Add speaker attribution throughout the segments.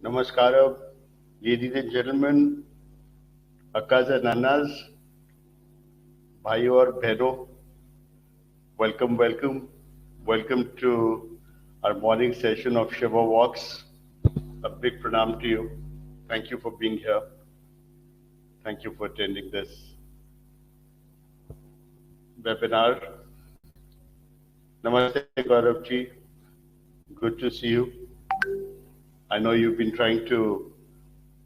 Speaker 1: Namaskaram, ladies and gentlemen, Akkas and Annas, Bhaiyo aur Behno, welcome. Welcome to our morning session of Shiva Walks. A big pranam to you. Thank you for being here. Thank you for attending this webinar. Namaste, Gaurav ji. Good to see you. I know you've been trying to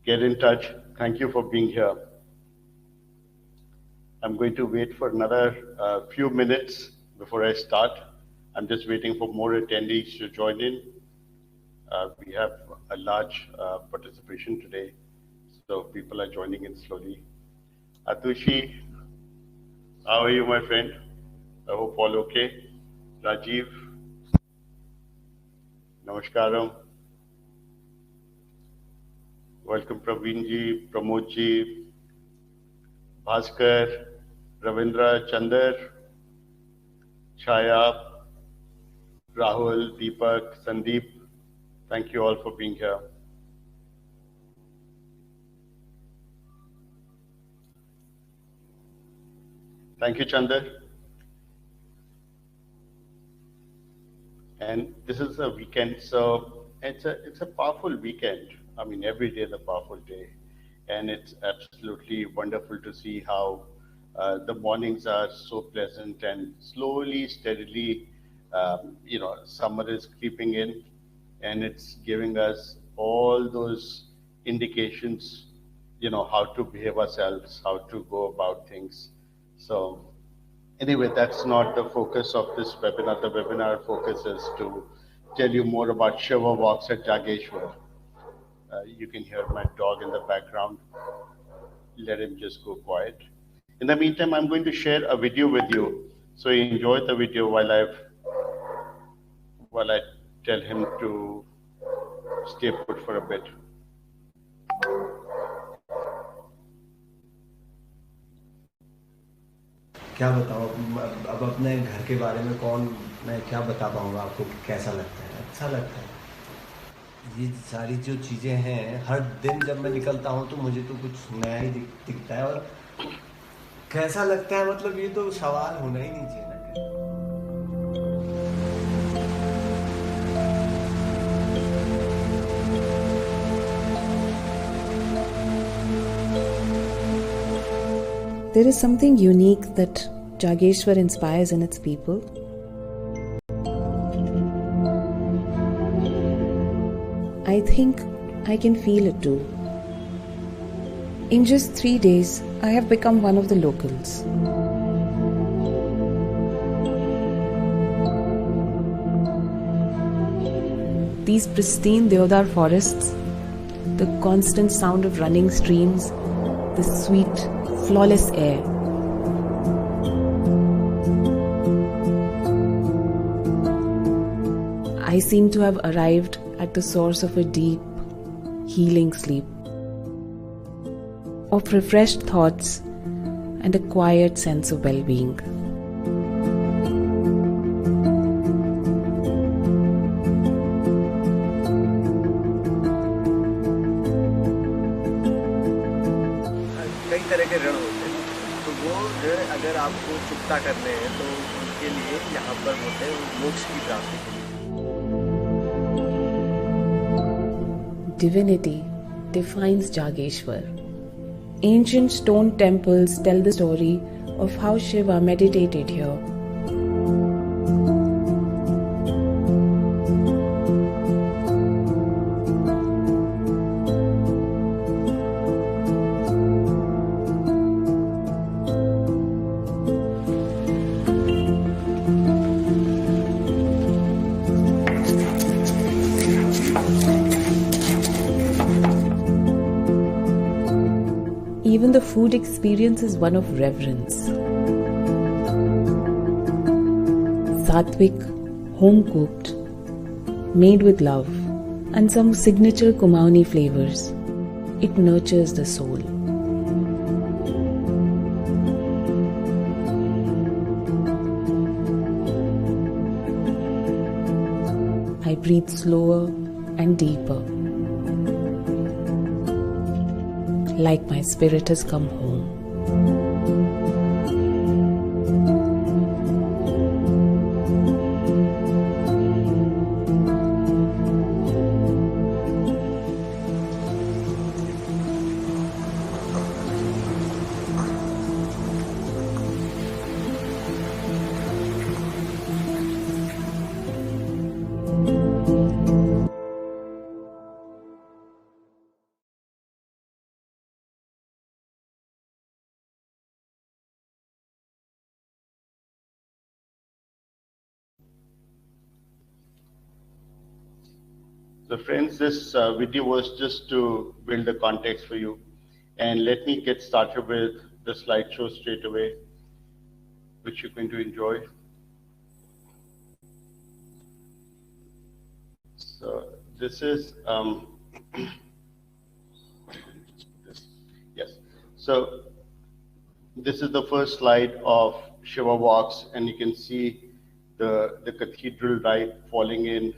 Speaker 1: get in touch. Thank you for being here. I'm going to wait for another few minutes before I start. I'm just waiting for more attendees to join in. We have a large participation today, so people are joining in slowly. Atushi, how are you, my friend? I hope all okay. Rajiv, namaskaram. Welcome Praveen ji, Pramod ji, Bhaskar, Ravindra, Chandar, Chaya, Rahul, Deepak, Sandeep. Thank you all for being here. Thank you, Chandar. And this is a weekend, so it's a powerful weekend. I mean, every day is a powerful day, and it's absolutely wonderful to see how the mornings are so pleasant and slowly, steadily, summer is creeping in, and it's giving us all those indications, how to behave ourselves, how to go about things. So anyway, that's not the focus of this webinar. The webinar focus is to tell you more about Shiva Walks at Jageshwar. You can hear my dog in the background. Let him just go quiet. In the meantime, I'm going to share a video with you. So enjoy the video while I tell him to stay put for a bit.
Speaker 2: क्या बताऊँ अब अपने घर के बारे में मैं क्या बता पाऊँगा आपको कैसा लगता है। अच्छा लगता है। ये सारी जो चीज़ें हैं, हर दिन जब मैं निकलता हूँ तो मुझे तो कुछ नया ही दिखता है। और कैसा लगता है मतलब ये तो सवाल होना ही नहीं चाहिए ना।
Speaker 3: There is something unique that Jageshwar inspires in its people. I think I can feel it too. In just 3 days, I have become one of the locals. These pristine deodar forests, the constant sound of running streams, the sweet, flawless air. I seem to have arrived at the source of a deep, healing sleep, of refreshed thoughts and a quiet sense of well-being.
Speaker 2: कई तरह के ऋण होते हैं, तो वो ऋण अगर आपको चुकता करने हैं तो उनके लिए यहाँ पर होते हैं मोक्ष की प्राप्ति के लिए।
Speaker 3: Divinity defines Jageshwar. Ancient stone temples tell the story of how Shiva meditated here. Even the food experience is one of reverence. Sattvic, home-cooked, made with love, and some signature Kumaoni flavors. It nurtures the soul. I breathe slower and deeper. like my spirit has come home.
Speaker 1: So friends, this video was just to build the context for you. And let me get started with the slideshow straight away, which you're going to enjoy. So this is, this, yes. So this is the first slide of Shiva Walks, and you can see the cathedral light falling in,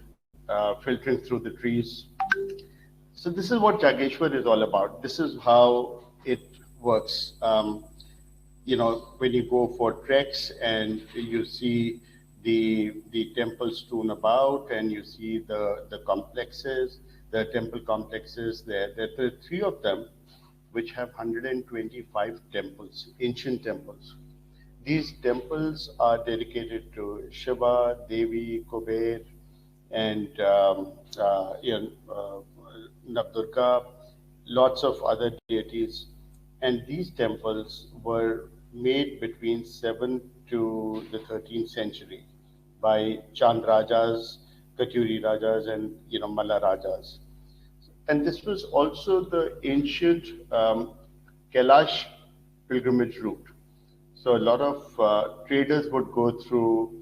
Speaker 1: filtering through the trees. So this is what Jageshwar is all about. This is how it works. You know, when you go for treks and you see the temples strewn about, and you see the complexes, the temple complexes. There are three of them, which have 125 temples, ancient temples. These temples are dedicated to Shiva, Devi, Kuber, and Navdurga, lots of other deities. And these temples were made between 7th to the 13th century by Chand Rajas, Katuri Rajas, and Malla Rajas. And this was also the ancient Kailash pilgrimage route. So a lot of traders would go through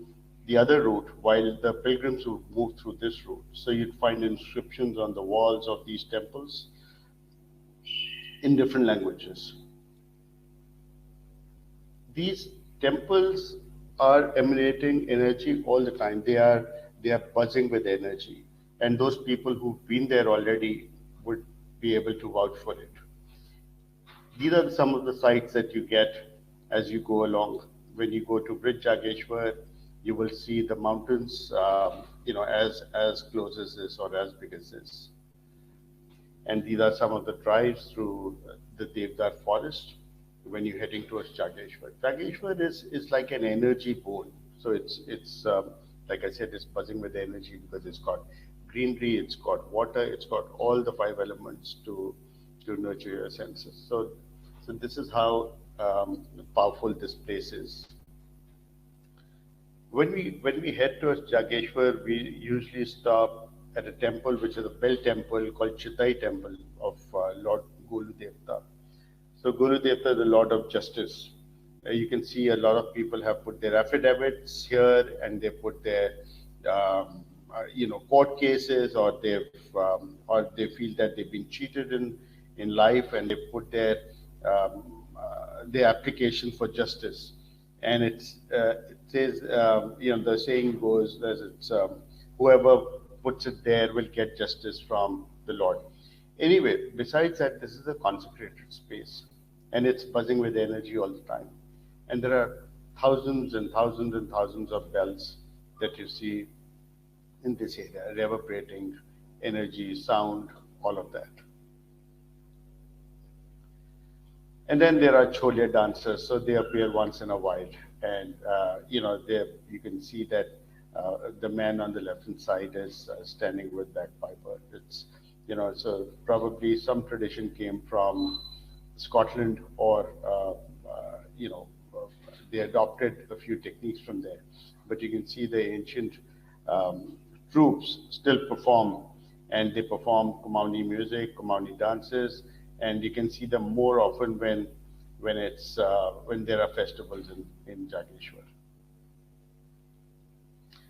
Speaker 1: the other route while the pilgrims would move through this route. So you'd find inscriptions on the walls of these temples in different languages. These temples are emanating energy all the time. They are buzzing with energy. And those people who've been there already would be able to vouch for it. These are some of the sights that you get as you go along. When you go to Bridge Jageshwar, you will see the mountains, as close as this or as big as this. And these are some of the drives through the Devdar forest when you're heading towards Jageshwar. Jageshwar is like an energy bowl. So it's like I said, it's buzzing with energy because it's got greenery, it's got water, it's got all the five elements to nurture your senses. So this is how powerful this place is. When we head towards Jageshwar, we usually stop at a temple, which is a bell temple called Chitai Temple of Lord Guru Devta. So Guru Devta is the Lord of Justice. You can see a lot of people have put their affidavits here, and they put their court cases, or they feel that they've been cheated in life, and they put their application for justice. And it says, the saying goes that it's whoever puts it there will get justice from the Lord. Anyway, besides that, this is a consecrated space, and it's buzzing with energy all the time. And there are thousands and thousands and thousands of bells that you see in this area, reverberating energy, sound, all of that. And then there are Cholia dancers, so they appear once in a while. And, you can see that the man on the left-hand side is standing with bagpiper. It's, so probably some tradition came from Scotland, or, they adopted a few techniques from there. But you can see the ancient troops still perform, and they perform Kumaoni music, Kumaoni dances, and you can see them more often when there are festivals in Jageshwar.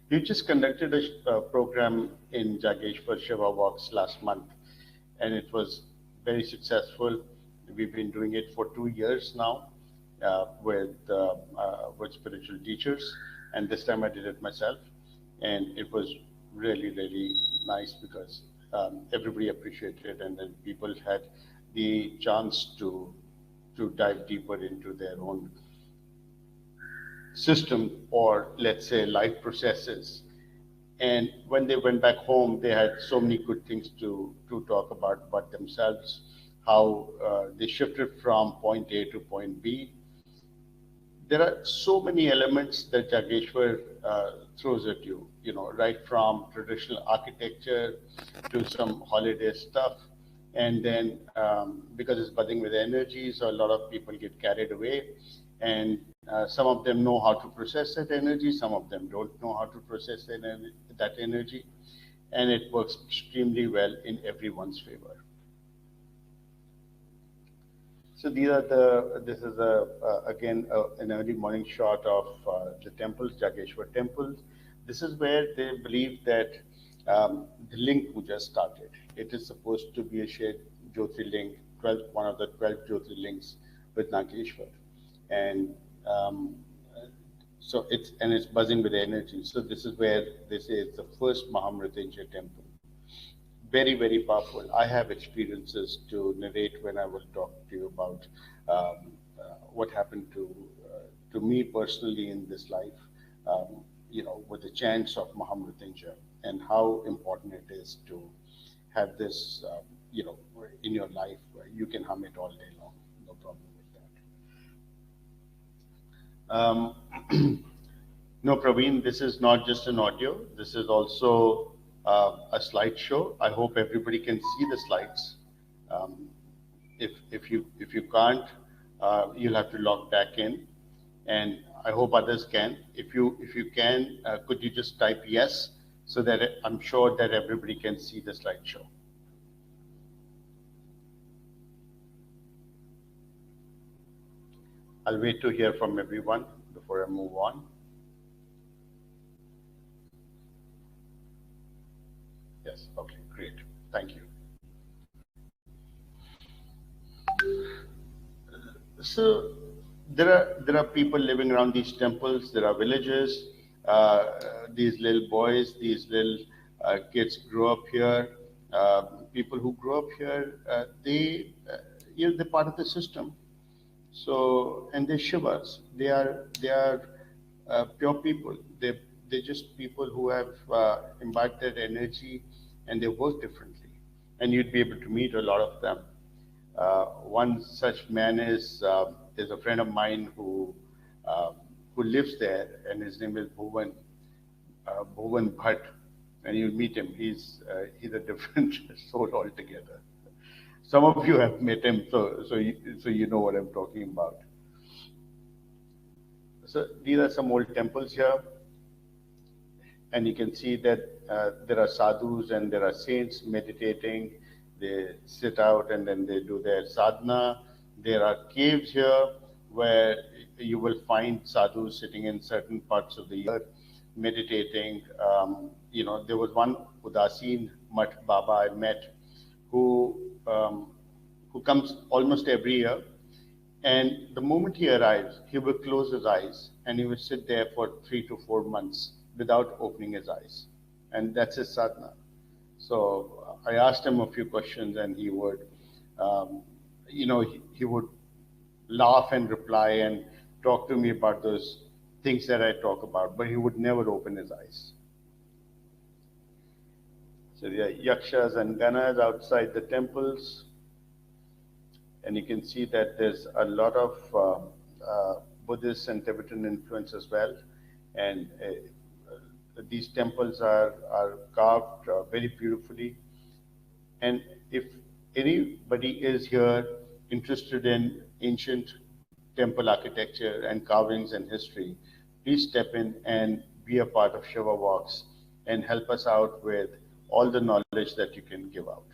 Speaker 1: We just conducted a program in Jageshwar Shiva Walks last month, and it was very successful. We've been doing it for 2 years now with spiritual teachers, and this time I did it myself, and it was really, really nice because everybody appreciated, and then people had the chance to dive deeper into their own system, or let's say life processes. And when they went back home, they had so many good things to talk about themselves, how they shifted from point A to point B. There are so many elements that Jageshwar throws at you, right from traditional architecture to some holiday stuff. And then because it's buzzing with energy, so a lot of people get carried away. And some of them know how to process that energy, some of them don't know how to process that energy. And it works extremely well in everyone's favor. So this is again an early morning shot of the temples, Jageshwar temples. This is where they believe that the Ling Puja started. It is supposed to be a shared Jyotirling, one of the 12 Jyotirlings with Nageshwar. And it's buzzing with energy. So this is where they say it's the first Mahamrityunjay temple. Very, very powerful. I have experiences to narrate when I will talk to you about what happened to me personally in this life, with the chants of Mahamrityunjay, and how important it is to have this, in your life. You can hum it all day long, no problem with that. No, Praveen, this is not just an audio. This is also a slideshow. I hope everybody can see the slides. If you can't, you'll have to log back in, and I hope others can. If you can, could you just type yes, so that I'm sure that everybody can see the slideshow. I'll wait to hear from everyone before I move on. Yes, okay, great. Thank you. So there are people living around these temples. There are villages. These little boys, these little kids grow up here. People who grow up here, they're part of the system. So, and they're Shivas. They are pure people. They're just people who have imbibed that energy, and they work differently. And you'd be able to meet a lot of them. One such man is a friend of mine who lives there, and his name is Bhuvan Bhatt. And you'll meet him. He's a different soul altogether. Some of you have met him, so you know what I'm talking about. So these are some old temples here, and you can see that there are sadhus and there are saints meditating. They sit out and then they do their sadhana. There are caves here where you will find sadhus sitting in certain parts of the year meditating. There was one Udasin Mutt Baba I met who comes almost every year. And the moment he arrives, he will close his eyes and he will sit there for 3 to 4 months without opening his eyes. And that's his sadhana. So I asked him a few questions, and he would, he would laugh and reply and talk to me about those things that I talk about, but he would never open his eyes. So there are yakshas and ganas outside the temples. And you can see that there's a lot of Buddhist and Tibetan influence as well. And these temples are carved very beautifully. And if anybody is here interested in ancient temple architecture and carvings and history, please step in and be a part of Shiva Walks and help us out with all the knowledge that you can give out.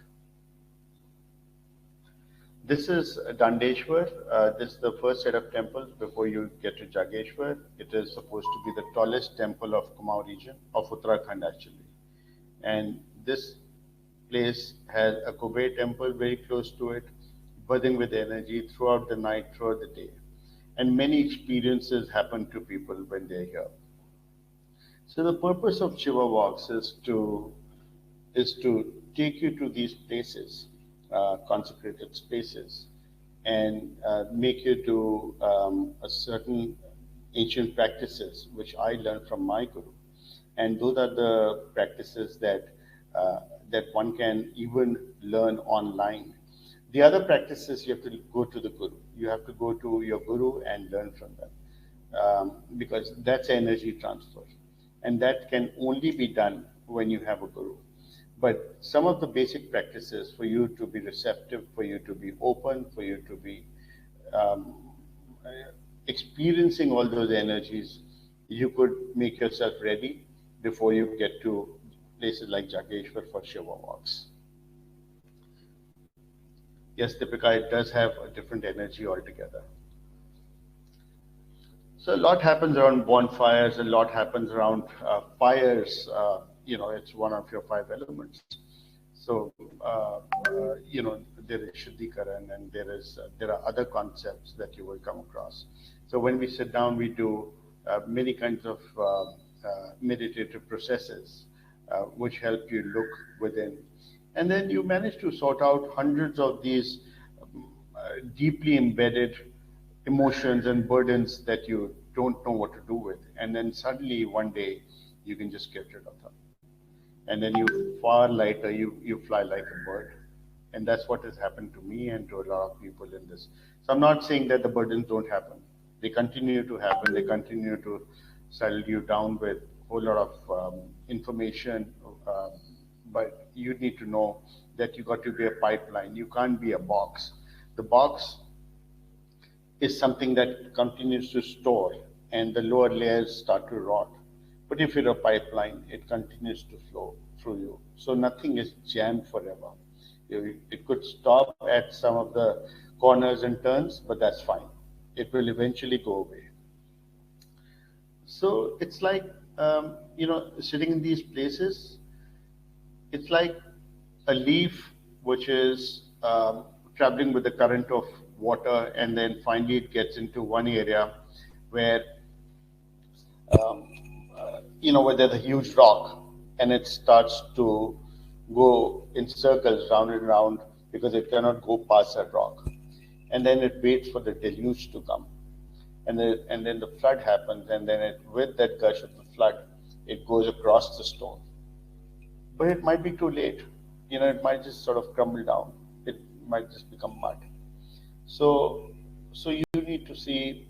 Speaker 1: This is Dandeshwar. This is the first set of temples before you get to Jageshwar. It is supposed to be the tallest temple of Kumaon region, of Uttarakhand actually. And this place has a Kuber temple very close to it, buzzing with energy throughout the night, throughout the day. And many experiences happen to people when they're here. So the purpose of Shiva Walks is to take you to these places, consecrated spaces, and make you do a certain ancient practices, which I learned from my guru. And those are the practices that one can even learn online. The other practices, you have to go to the guru. You have to go to your guru and learn from them, because that's energy transfer, and that can only be done when you have a guru. But some of the basic practices for you to be receptive, for you to be open, for you to be experiencing all those energies, you could make yourself ready before you get to places like Jageshwar for Shiva walks. Yes, Deepika, it does have a different energy altogether. So a lot happens around bonfires, a lot happens around fires. It's one of your 5 elements. So, there is Shuddhikaran, and there are other concepts that you will come across. So when we sit down, we do many kinds of meditative processes, which help you look within. And then you manage to sort out hundreds of these deeply embedded emotions and burdens that you don't know what to do with. And then suddenly one day you can just get rid of them. And then you far lighter, you fly like a bird. And that's what has happened to me and to a lot of people in this. So I'm not saying that the burdens don't happen. They continue to happen. They continue to settle you down with a whole lot of information. But you need to know that you got to be a pipeline. You can't be a box. The box is something that continues to store, and the lower layers start to rot. But if you're a pipeline, it continues to flow through you. So nothing is jammed forever. It could stop at some of the corners and turns, but that's fine. It will eventually go away. So it's like, sitting in these places, it's like a leaf which is traveling with the current of water, and then finally it gets into one area where where there's a huge rock, and it starts to go in circles round and round because it cannot go past that rock. And then it waits for the deluge to come. And then the flood happens, and then with that gush of the flood, it goes across the stone. But it might be too late. It might just sort of crumble down. It might just become mud. So you need to see,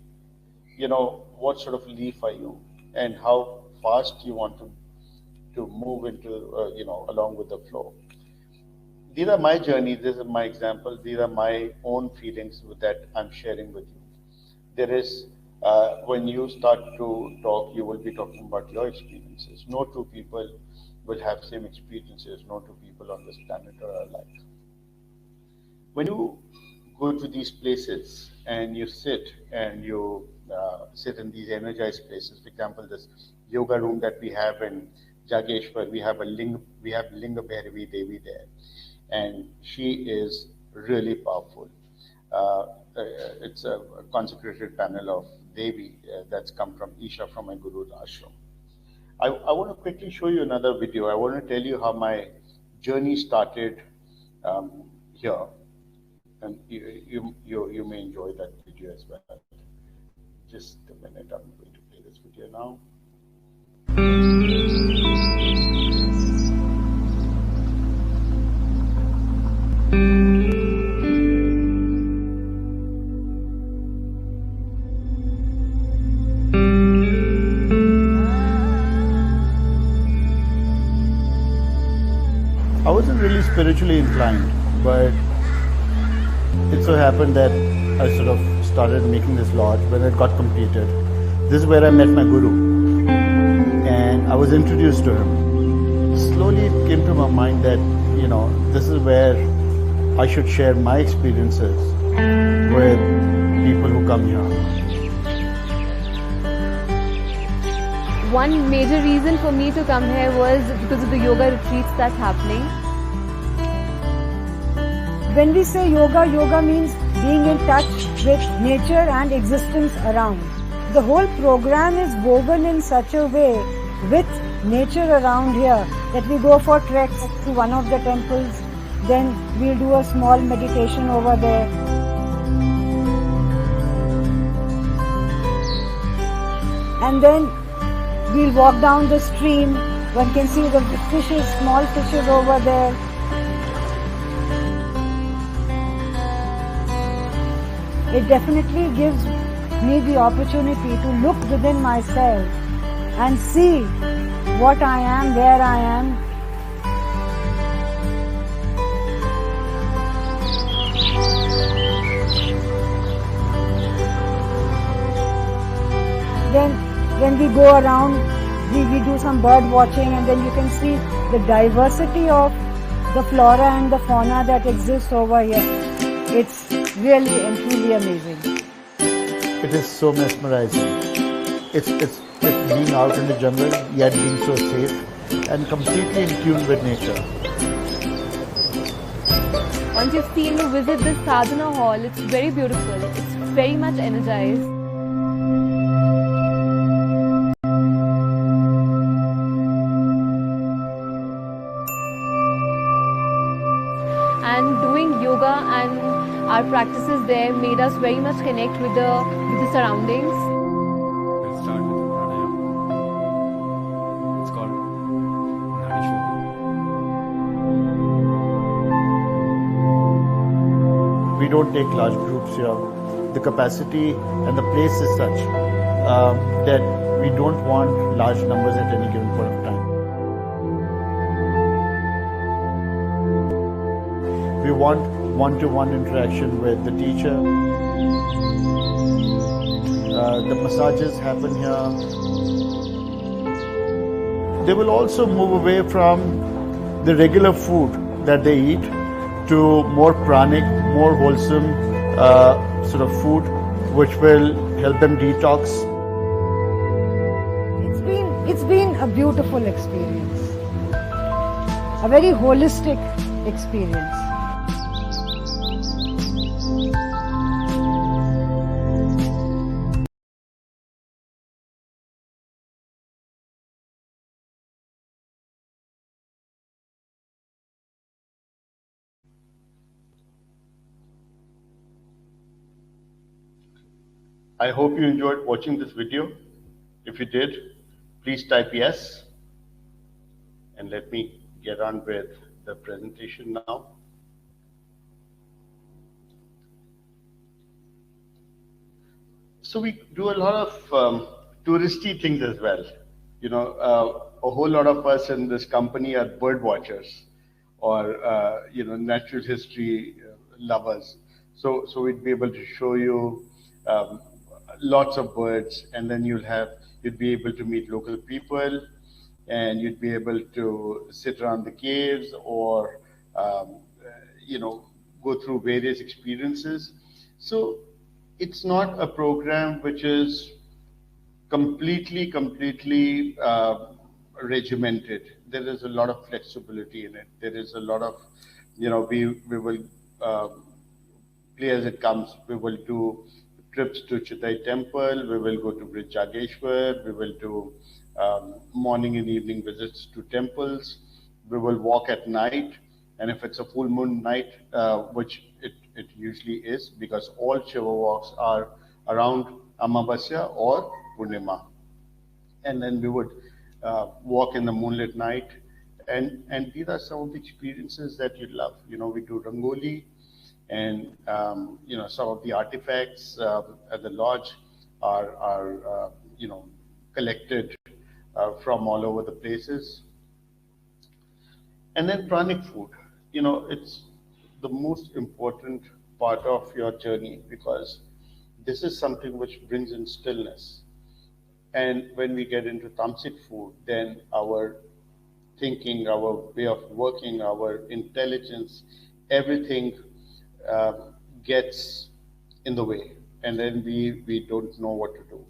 Speaker 1: what sort of leaf are you, and how fast you want to move into, along with the flow. These are my journeys. This is my example. These are my own feelings that I'm sharing with you. There is, when you start to talk, you will be talking about your experiences. No two people will have same experiences. No two people on this planet are alike. When you go to these places and you sit and you sit in these energized places, for example, this yoga room that we have in Jageshwar, we have Linga Bhairavi Devi there, and she is really powerful. It's a consecrated panel of Devi that's come from Isha, from my Guru's ashram. I want to quickly show you another video. I want to tell you how my journey started here, and you may enjoy that video as well. Just a minute, I'm going to play this video now. I wasn't really spiritually inclined, but it so happened that I sort of started making this lodge. When it got completed, this is where I met my guru, and I was introduced to him. Slowly it came to my mind that, this is where I should share my experiences with people who come here.
Speaker 4: One major reason for me to come here was because of the yoga retreats that's happening.
Speaker 5: When we say yoga, yoga means being in touch with nature and existence around. The whole program is woven in such a way with nature around here, that we go for treks to one of the temples, then we'll do a small meditation over there. And then we'll walk down the stream. One can see the fishes, small fishes over there. It definitely gives me the opportunity to look within myself and see what I am, where I am. Then when we go around, we do some bird watching, and then you can see the diversity of the flora and the fauna that exists over here. It's really and truly amazing.
Speaker 6: It is so mesmerizing. It's being out in the jungle, yet being so safe and completely in tune with nature.
Speaker 4: Once you've seen to visit this sadhana hall, it's very beautiful. It's very much energized. And doing yoga and our practices there made us very much connect with the surroundings.
Speaker 7: We'll start with pranayama. It's called Jageshwar.
Speaker 6: We don't take large groups here. The capacity and the place is such that we don't want large numbers at any given point of time. We want one-to-one interaction with the teacher. The massages happen here. They will also move away from the regular food that they eat to more pranic, more wholesome sort of food, which will help them detox.
Speaker 5: It's been a beautiful experience, a very holistic experience.
Speaker 1: I hope you enjoyed watching this video. If you did, please type yes. And let me get on with the presentation now. So we do a lot of touristy things as well. You know, a whole lot of us in this company are bird watchers or, you know, natural history lovers. So we'd be able to show you lots of birds, and then you'd be able to meet local people, and you'd be able to sit around the caves or, you know, go through various experiences. So it's not a program which is completely regimented. There is a lot of flexibility in it. There is a lot of, you know, we will play as it comes. We will do trips to Chitai Temple. We will go to Bridge Jageshwar. We will do morning and evening visits to temples. We will walk at night. And if it's a full moon night, which it usually is, because all Shiva walks are around Amavasya or Purnima. And then we would walk in the moonlit night. And these are some of the experiences that you'd love. You know, we do Rangoli, and you know, some of the artifacts at the lodge are you know, collected from all over the places. And then pranic food, you know, it's the most important part of your journey, because this is something which brings in stillness. And when we get into tamasic food, then our thinking, our way of working, our intelligence, everything gets in the way, and then we don't know what to do,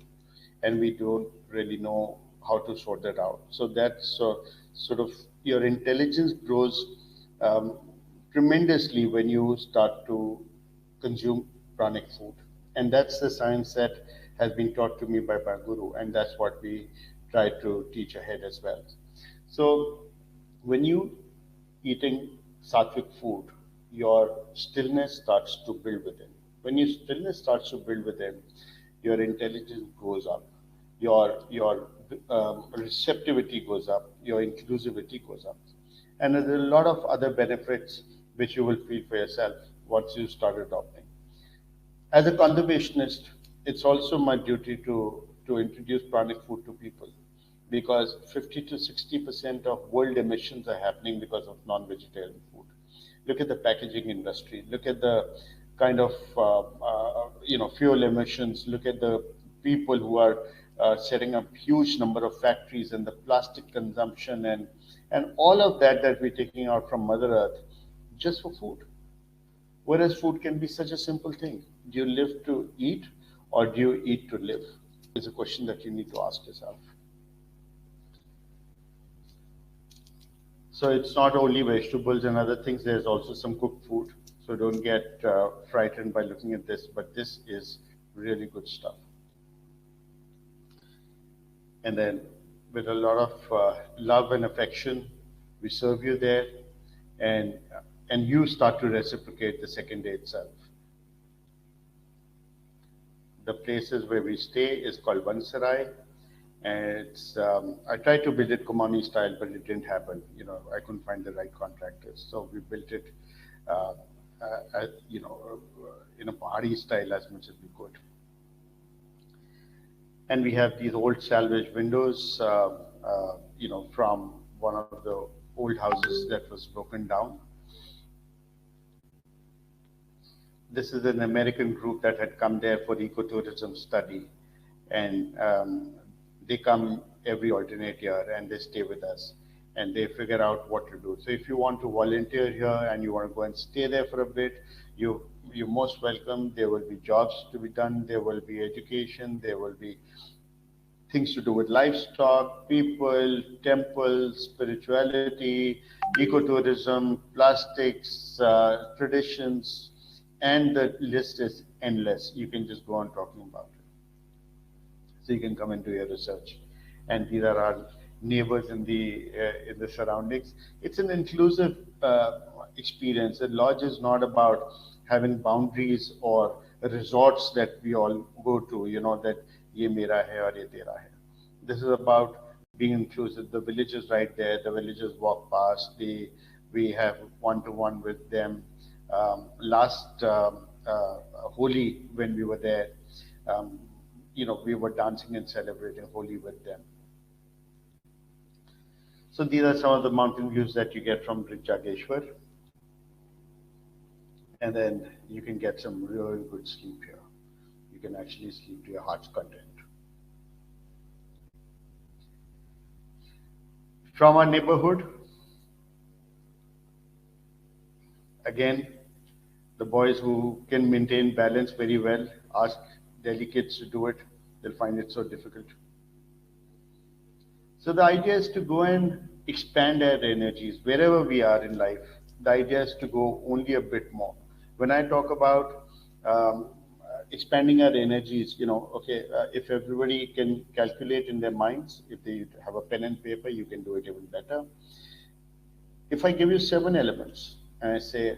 Speaker 1: and we don't really know how to sort that out. So that's sort of, your intelligence grows tremendously when you start to consume pranic food. And that's the science that has been taught to me by my guru, and that's what we try to teach ahead as well. So when you eating sattvic food, your stillness starts to build within. When your stillness starts to build within, your intelligence goes up, your receptivity goes up, your inclusivity goes up, and there's a lot of other benefits which you will feel for yourself once you start adopting. As a conservationist, it's also my duty to introduce pranic food to people because 50 to 60% of world emissions are happening because of non-vegetarian food. Look at the packaging industry. Look at the kind of fuel emissions. Look at the people who are setting up huge number of factories and the plastic consumption and all of that we're taking out from Mother Earth just for food. Whereas food can be such a simple thing. Do you live to eat or do you eat to live? It's a question that you need to ask yourself. So it's not only vegetables and other things, there's also some cooked food. So don't get frightened by looking at this, but this is really good stuff. And then with a lot of love and affection, we serve you there and you start to reciprocate the second day itself. The places where we stay is called Vansarai, and it's I tried to build it Kumani style, but it didn't happen. I couldn't find the right contractors, so we built it, in a Pahadi style as much as we could. And we have these old salvage windows, from one of the old houses that was broken down. This is an American group that had come there for ecotourism study, and they come every alternate year and they stay with us and they figure out what to do. So if you want to volunteer here and you want to go and stay there for a bit, you're most welcome. There will be jobs to be done. There will be education. There will be things to do with livestock, people, temples, spirituality, ecotourism, plastics, traditions, and the list is endless. You can just go on talking about it. So you can come and do your research. And these are our neighbors in the surroundings. It's an inclusive experience. The lodge is not about having boundaries or resorts that we all go to, that ye mera hai or ye tera hai. This is about being inclusive. The village is right there. The villagers walk past. We have one-to-one with them. Last Holi, when we were there, we were dancing and celebrating Holi with them. So these are some of the mountain views that you get from Jageshwar. And then you can get some really good sleep here. You can actually sleep to your heart's content. From our neighborhood, again, the boys who can maintain balance very well, ask Delhi kids to do it. They'll find it so difficult. So the idea is to go and expand our energies wherever we are in life. The idea is to go only a bit more. When I talk about expanding our energies, if everybody can calculate in their minds, if they have a pen and paper, you can do it even better. If I give you 7 elements and I say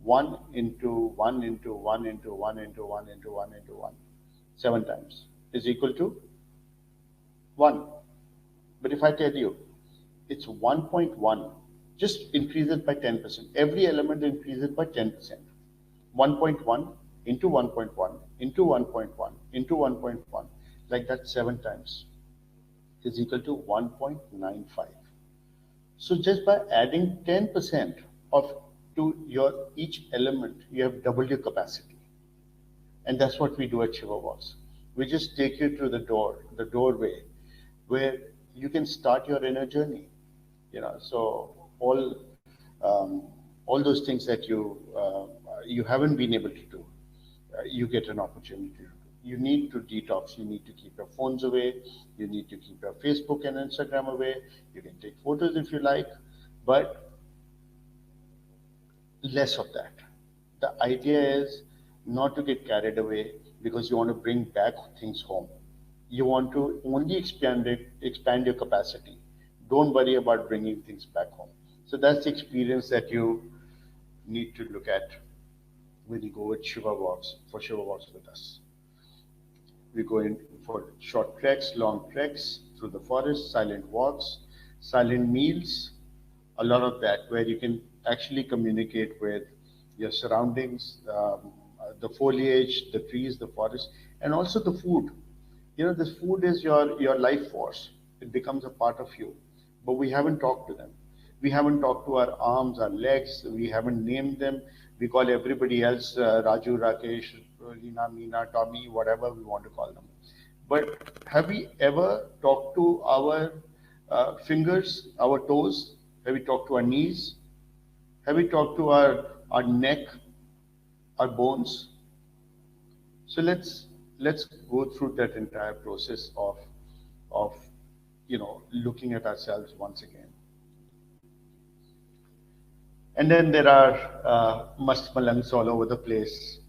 Speaker 1: 1 into 1 into 1 into 1 into 1 into 1 into 1, 7 times is equal to 1. But if I tell you it's 1.1, just increase it by 10%. Every element increase it by 10%. 1.1 into 1.1 into 1.1 into 1.1, like that 7 times is equal to 1.95. So just by adding 10% to your each element, you have doubled your capacity. And that's what we do at Shiva Walks. We just take you through the doorway, where you can start your inner journey. So all those things that you haven't been able to do, you get an opportunity to do. You need to detox. You need to keep your phones away. You need to keep your Facebook and Instagram away. You can take photos if you like, but less of that. The idea is not to get carried away because you want to bring back things home. You want to only expand your capacity. don't worry about bringing things back home. So that's the experience that you need to look at when you go with Shiva walks, for Shiva walks with us. We go in for short treks, long treks through the forest, silent walks, silent meals, a lot of that, where you can actually communicate with your surroundings, the foliage, the trees, the forest, and also the food. You know, this food is your life force. It becomes a part of you. But we haven't talked to them. We haven't talked to our arms, our legs. We haven't named them. We call everybody else Raju, Rakesh, Rina, Meena, Tommy, whatever we want to call them. But have we ever talked to our fingers, our toes? Have we talked to our knees? Have we talked to our neck, our bones? So let's go through that entire process of looking at ourselves once again. And then there are mast malangs all over the place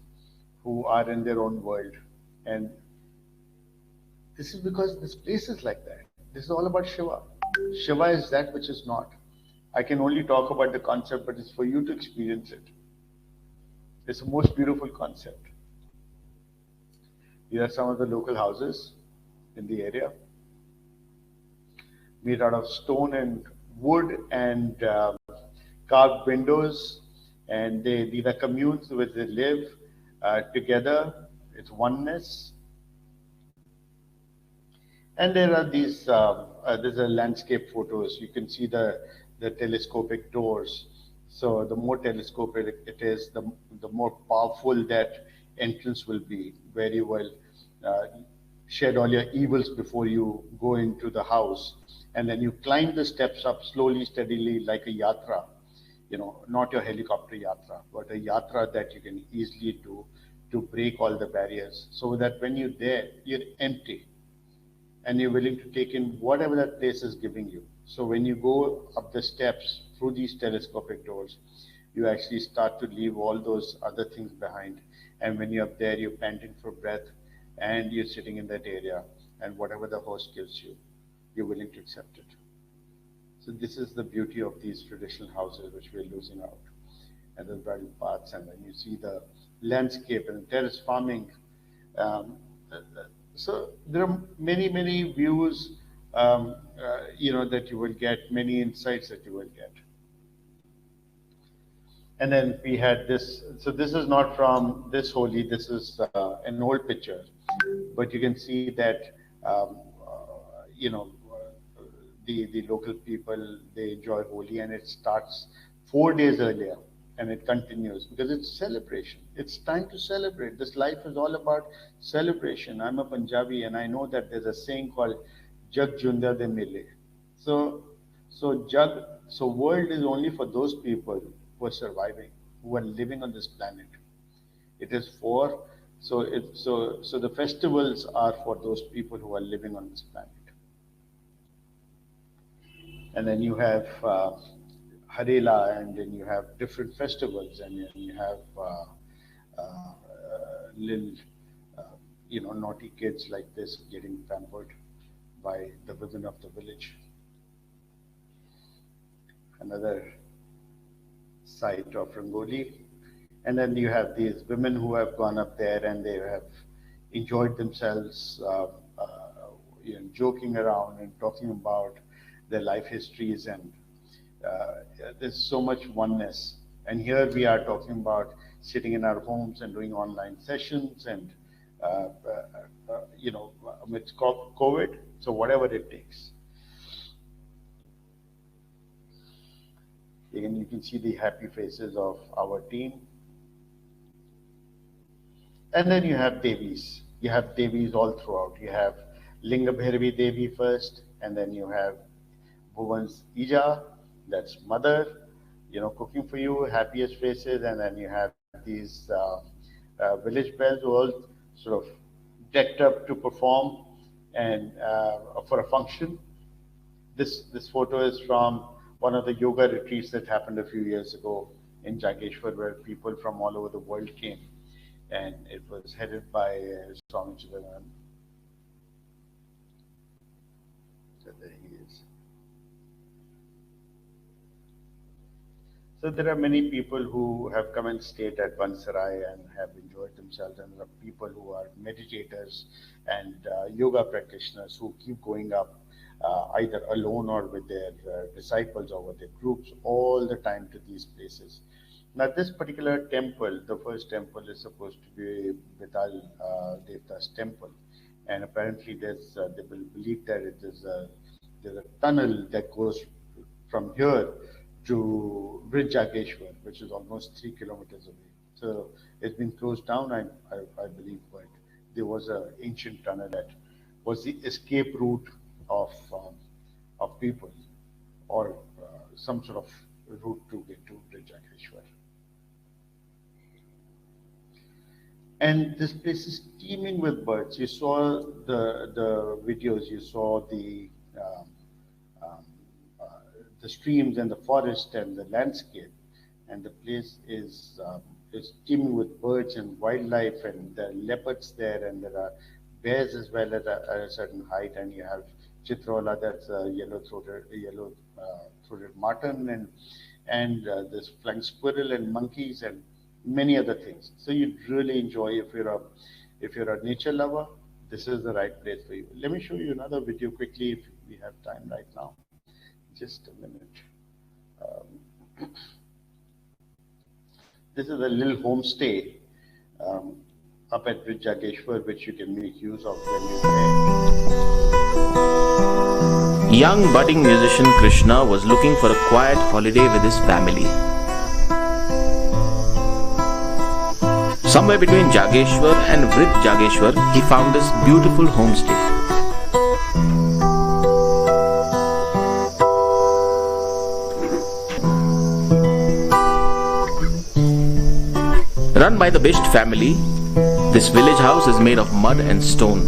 Speaker 1: who are in their own world. And this is because this place is like that. This is all about Shiva. Shiva is that which is not. I can only talk about the concept, but it's for you to experience it. It's the most beautiful concept. Here are some of the local houses in the area, made out of stone and wood and carved windows. And these are communes where they live together. It's oneness. And there are these, there's a landscape photos. You can see the telescopic doors. So the more telescopic it is, the more powerful that entrance will be, where you will shed all your evils before you go into the house. And then you climb the steps up slowly, steadily, like a yatra. You know, not your helicopter yatra, but a yatra that you can easily do to break all the barriers, so that when you're there, you're empty and you're willing to take in whatever that place is giving you. So when you go up the steps through these telescopic doors, you actually start to leave all those other things behind. And when you're up there, you're panting for breath and you're sitting in that area, and whatever the host gives you, you're willing to accept it. So this is the beauty of these traditional houses which we're losing out. And the bridle paths, and then you see the landscape and terrace farming. So there are many views, that you will get, many insights that you will get. And then we had this. So this is not from this Holi. This is an old picture, but you can see that the local people, they enjoy Holi, and it starts 4 days earlier and it continues because it's celebration. It's time to celebrate. This life is all about celebration. I'm a Punjabi and I know that there's a saying called Jag Junda De Mile. So world is only for those people who are surviving, who are living on this planet. It is for, so the festivals are for those people who are living on this planet. And then you have Harela, and then you have different festivals, and then you have little, naughty kids like this getting pampered by the women of the village. Another site of Rangoli. And then you have these women who have gone up there and they have enjoyed themselves, joking around and talking about their life histories, and there's so much oneness. And here we are talking about sitting in our homes and doing online sessions, and amidst COVID, so whatever it takes. Again, you can see the happy faces of our team. And then you have Devis. You have Devis all throughout. You have Linga Bhairavi Devi first, and then you have Bhuvan's Ija, that's mother, cooking for you, happiest faces, and then you have these village bells who all sort of decked up to perform and for a function. This photo is from one of the yoga retreats that happened a few years ago in Jageshwar, where people from all over the world came, and it was headed by Swami Chidanand. So there he is. So there are many people who have come and stayed at Vansarai and have enjoyed themselves, and there are people who are meditators and yoga practitioners who keep going up either alone or with their disciples or with their groups all the time to these places. Now, this particular temple, the first temple, is supposed to be Vital Devta's temple, and apparently they will believe that there's a tunnel that goes from here to Bridge Jageshwar, which is almost 3 kilometers away. So it's been closed down, I believe, but there was an ancient tunnel that was the escape route of people, or some sort of route to get to Bridge Jageshwar. And this place is teeming with birds. You saw the videos, you saw um, the streams and the forest and the landscape, and the place is teeming with birds and wildlife, and there are leopards there, and there are bears as well at a certain height, and you have chitrola, that's a yellow-throated marten, and this flying squirrel and monkeys and many other things. So you'd really enjoy if you're a nature lover. This is the right place for you. Let me show you another video quickly if we have time right now. Just a minute. This is a little homestay up at Bridge Jageshwar, which you can make use of when you're there.
Speaker 8: Young budding musician Krishna was looking for a quiet holiday with his family. Somewhere between Jageshwar and Bridge Jageshwar, he found this beautiful homestay. Run by the Bisht family, this village house is made of mud and stone.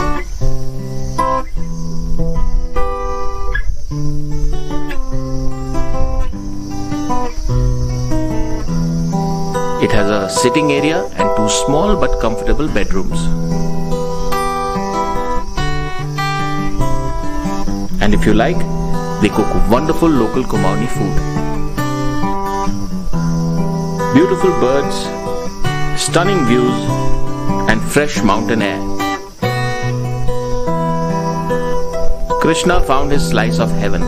Speaker 8: It has a sitting area and 2 small but comfortable bedrooms. And if you like, they cook wonderful local Kumaoni food. Beautiful birds, stunning views, and fresh mountain air. Krishna found his slice of heaven.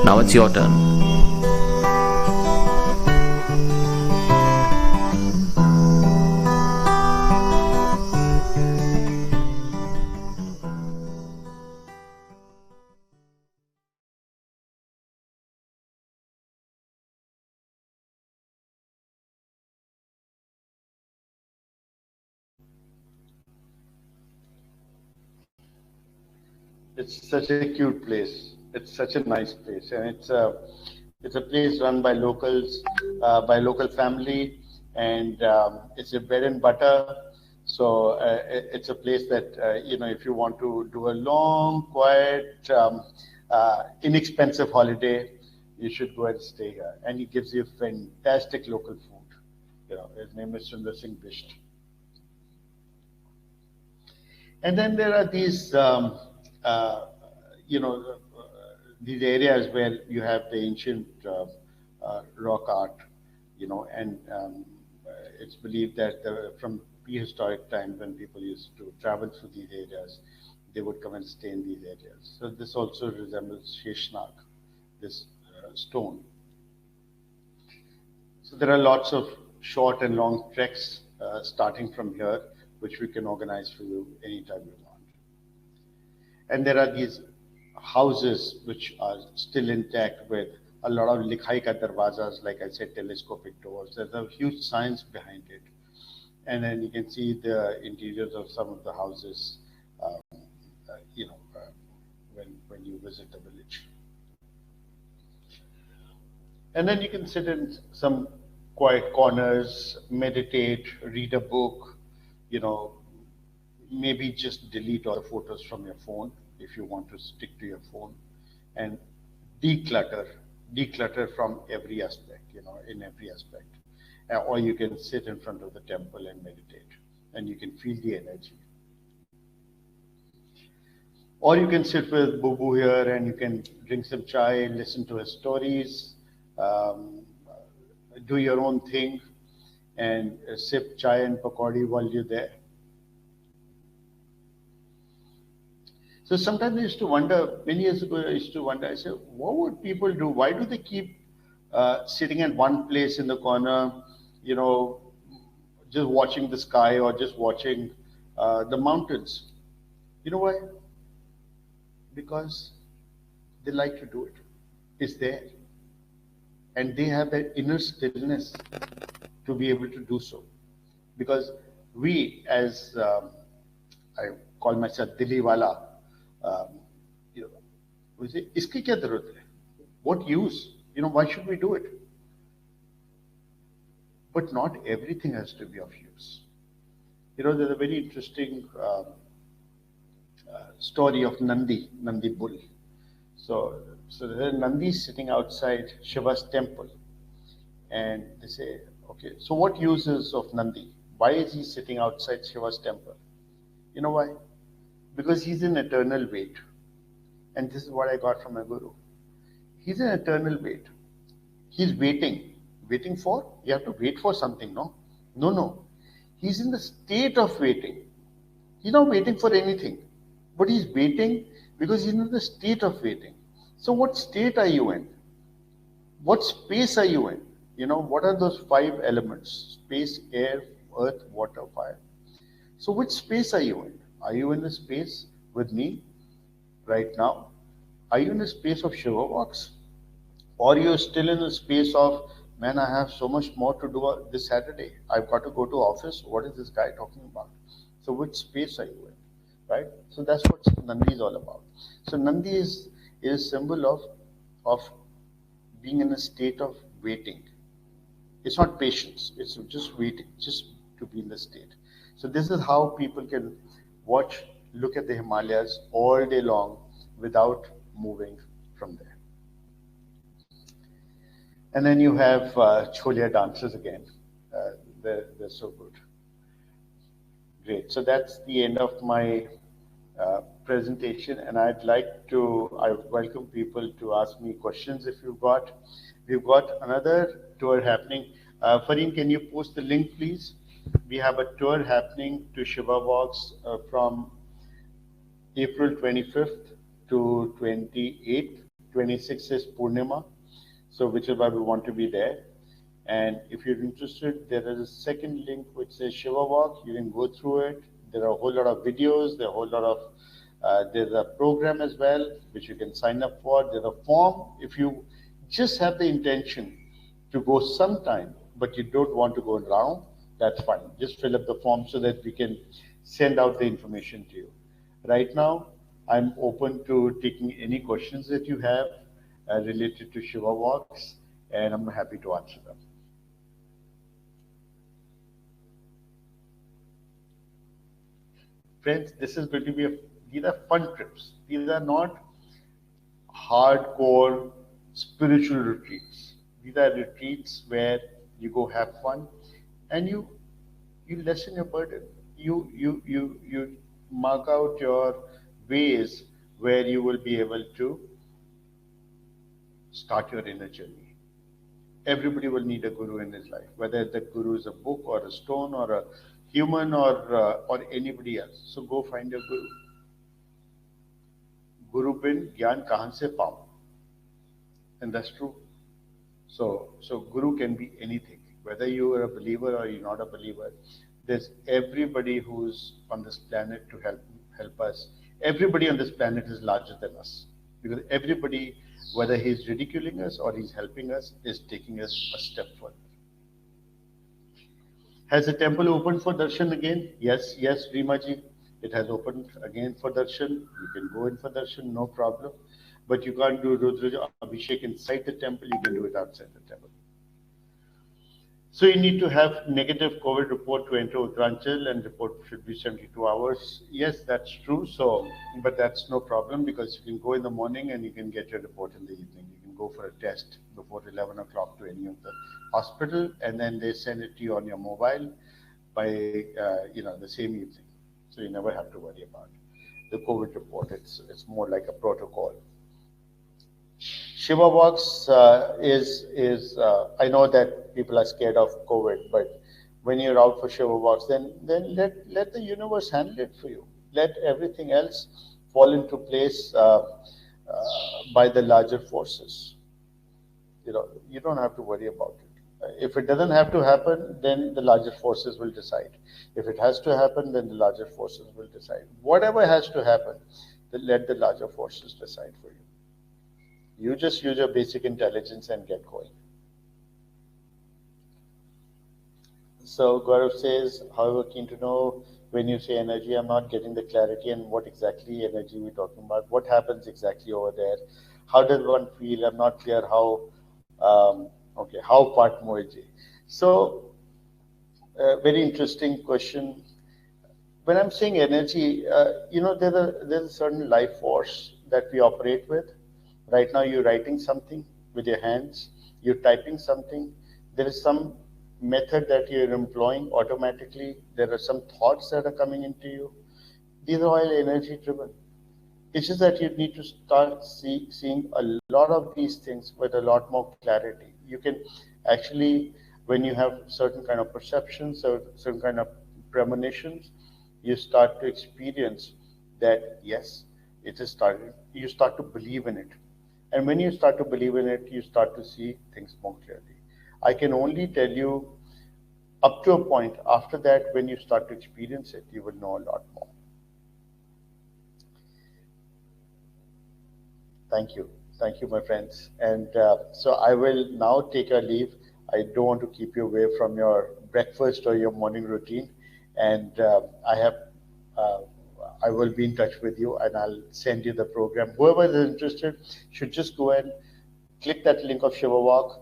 Speaker 8: Now it's your turn.
Speaker 1: It's such a cute place. It's such a nice place, and it's a place run by locals, by local family, and it's a bread and butter. So it's a place that if you want to do a long, quiet, inexpensive holiday, you should go and stay here. And he gives you fantastic local food. His name is Sundar Singh Bisht. And then there are these. These areas where you have the ancient rock art, and it's believed that from prehistoric times when people used to travel through these areas, they would come and stay in these areas. So this also resembles Sheshnag, this stone. So there are lots of short and long treks starting from here, which we can organize for you anytime you want. And there are these houses which are still intact with a lot of likhai ka darwazas, like I said, telescopic doors. There's a huge science behind it. And then you can see the interiors of some of the houses, when you visit the village. And then you can sit in some quiet corners, meditate, read a book, maybe just delete all the photos from your phone if you want to stick to your phone, and declutter from every aspect, in every aspect. Or you can sit in front of the temple and meditate, and you can feel the energy. Or you can sit with Bubu here and you can drink some chai, listen to his stories, do your own thing and sip chai and pakodi while you're there. So sometimes I used to wonder, many years ago, I used to wonder, I said, what would people do? Why do they keep sitting at one place in the corner, you know, just watching the sky or just watching the mountains? You know why? Because they like to do it. It's there. And they have that inner stillness to be able to do so. Because we, as I call myself Dili Wala, you know, we say, iski kya zarurat hai? What use? You know, why should we do it? But not everything has to be of use. You know, there's a very interesting story of Nandi bull. So there's a Nandi sitting outside Shiva's temple, and they say, okay, so what use is of Nandi? Why is he sitting outside Shiva's temple? You know why? Because he's an eternal weight. And this is what I got from my guru. He's an eternal weight. He's waiting. Waiting for? You have to wait for something, no? No. He's in the state of waiting. He's not waiting for anything. But he's waiting because he's in the state of waiting. So what state are you in? What space are you in? You know, what are those 5 elements? Space, air, earth, water, fire. So which space are you in? Are you in the space with me right now? Are you in the space of Shiva walks? Or you're still in the space of, man, I have so much more to do this Saturday. I've got to go to office. What is this guy talking about? So which space are you in? Right? So that's what Nandi is all about. So Nandi is a symbol of being in a state of waiting. It's not patience. It's just waiting, just to be in the state. So this is how people can look at the Himalayas all day long without moving from there. And then you have Cholia dancers again. They're so good. Great. So that's the end of my presentation, and I welcome people to ask me questions if you've got. We've got another tour happening. Fareen, can you post the link, please? We have a tour happening to Shiva Walks from April 25th to 28th. 26th is Purnima, so which is why we want to be there. And if you're interested, there is a second link which says Shiva Walk. You can go through it. There are a whole lot of videos. There are a whole lot of, there's a program as well, which you can sign up for. There's a form. If you just have the intention to go sometime, but you don't want to go around, that's fine. Just fill up the form so that we can send out the information to you. Right now, I'm open to taking any questions that you have related to Shiva Walks, and I'm happy to answer them. Friends, this is going to be these are fun trips. These are not hardcore spiritual retreats. These are retreats where you go have fun and you lessen your burden. You mark out your ways where you will be able to start your inner journey. Everybody will need a guru in his life, whether that guru is a book or a stone or a human or anybody else. So go find your guru. Guru bin gyan kahan se paun? And that's true. So guru can be anything, whether you are a believer or you're not a believer. There's everybody who's on this planet to help us. Everybody on this planet is larger than us, because everybody, whether he's ridiculing us or he's helping us, is taking us a step further. Has the temple opened for darshan again? Yes, Rimaji. It has opened again for darshan. You can go in for darshan, no problem. But you can't do Rudra Abhishek inside the temple, you can do it outside the temple. So you need to have negative COVID report to enter Uttaranchal, and report should be 72 hours. Yes, that's true. But that's no problem, because you can go in the morning and you can get your report in the evening. You can go for a test before 11 o'clock to any of the hospital, and then they send it to you on your mobile by the same evening. So you never have to worry about the COVID report. It's more like a protocol. Shiva Walks is I know that people are scared of COVID, but when you're out for Shiva Walks, then let the universe handle it for you. Let everything else fall into place by the larger forces. You don't have to worry about it. If it doesn't have to happen, then the larger forces will decide. If it has to happen, then the larger forces will decide. Whatever has to happen, then let the larger forces decide for you. You just use your basic intelligence and get going. So Gaurav says, however, keen to know when you say energy, I'm not getting the clarity and what exactly energy we're talking about. What happens exactly over there? How does one feel? I'm not clear how. How part moeji? So, very interesting question. When I'm saying energy, there's a certain life force that we operate with. Right now, you're writing something with your hands. You're typing something. There is some method that you're employing automatically. There are some thoughts that are coming into you. These are all energy driven. It's just that you need to start seeing a lot of these things with a lot more clarity. You can actually, when you have certain kind of perceptions or certain kind of premonitions, you start to experience that, yes, it is started. You start to believe in it. And when you start to believe in it, you start to see things more clearly. I can only tell you up to a point. After that, when you start to experience it, you will know a lot more. Thank you. Thank you, my friends. And so I will now take a leave. I don't want to keep you away from your breakfast or your morning routine. And I will be in touch with you and I'll send you the program. Whoever is interested should just go and click that link of Shiva Walk.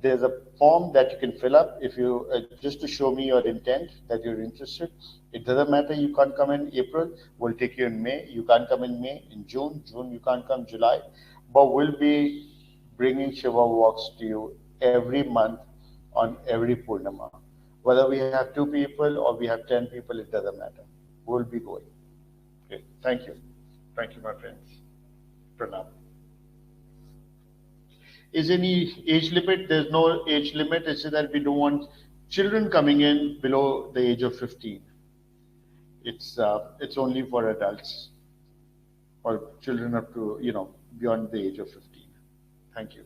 Speaker 1: There's a form that you can fill up if you just to show me your intent that you're interested. It doesn't matter. You can't come in April. We'll take you in May. You can't come in May. In June you can't come. July, but we'll be bringing Shiva Walks to you every month on every Purnima. Whether we have 2 people or we have 10 people, it doesn't matter. We'll be going. Okay. Thank you. Thank you, my friends. Pranam. Is any age limit? There's no age limit. It's just that we don't want children coming in below the age of 15. It's only for adults or children up to, beyond the age of 15. Thank you.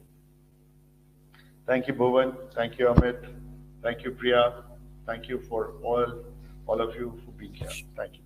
Speaker 1: Thank you, Bhuvan. Thank you, Amit. Thank you, Priya. Thank you for all of you for being here. Thank you.